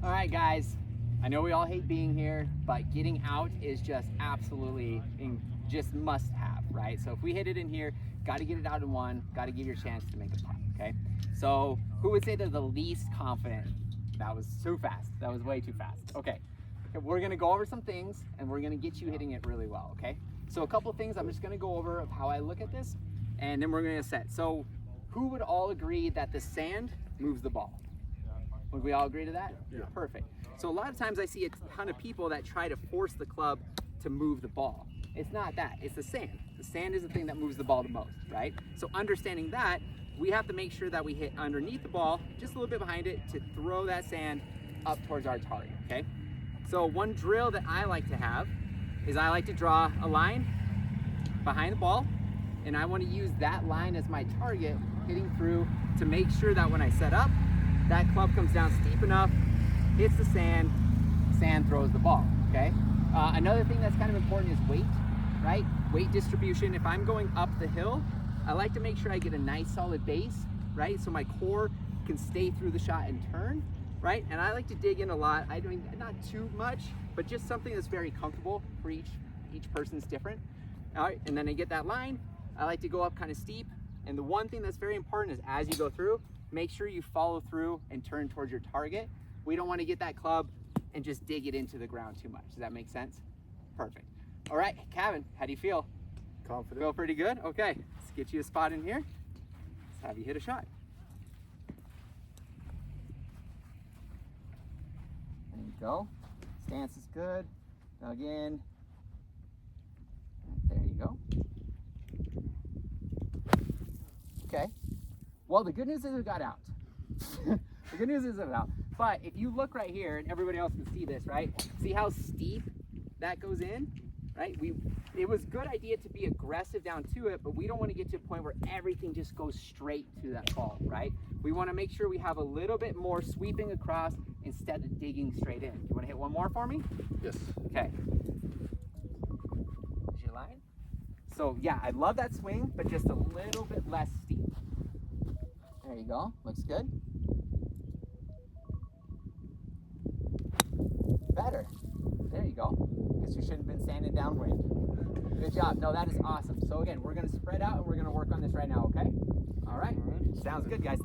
All right, guys. I know we all hate being here, but getting out is just absolutely just must have, right? So if we hit it in here, got to get it out in one, got to give you a chance to make a putt, okay? So who would say they're the least confident? That was too fast. That was way too fast. Okay, we're gonna go over some things and we're gonna get you hitting it really well, okay? So a couple things I'm just gonna go over of how I look at this, and then we're gonna set. So who would all agree that the sand moves the ball? Would we all agree to that? Yeah. Perfect. So a lot of times I see a ton of people that try to force the club to move the ball. It's not that, it's the sand. The sand is the thing that moves the ball the most, right? So understanding that, we have to make sure that we hit underneath the ball, just a little bit behind it, to throw that sand up towards our target, okay? So one drill that I like to have is I like to draw a line behind the ball, and I want to use that line as my target hitting through to make sure that when I set up, that club comes down steep enough, hits the sand, sand throws the ball, okay? Another thing that's kind of important is weight, right? Weight distribution. If I'm going up the hill, I like to make sure I get a nice solid base, right? So my core can stay through the shot and turn, right? And I like to dig in a lot. I mean, not too much, but just something that's very comfortable for each person's different. All right, and then I get that line. I like to go up kind of steep. And the one thing that's very important is as you go through, make sure you follow through and turn towards your target. We don't want to get that club and just dig it into the ground too much. Does that make sense? Perfect. All right, Kevin, how do you feel? Confident. Feel pretty good? Okay, let's get you a spot in here. Let's have you hit a shot. There you go. Stance is good. Dug in. There you go. Okay. Well, the good news is it got out. The good news is it got out. But if you look right here, and everybody else can see this, right? See how steep that goes in, right? It was a good idea to be aggressive down to it, but we don't want to get to a point where everything just goes straight to that ball, right? We want to make sure we have a little bit more sweeping across instead of digging straight in. You want to hit one more for me? Yes. Okay. Is your line? So yeah, I love that swing, but just a little bit less steep. There you go. Looks good. Better. There you go. Guess you shouldn't have been standing downwind. Good job. No, that is awesome. So again, we're going to spread out and we're going to work on this right now, okay? All right. Sounds good, guys. Thank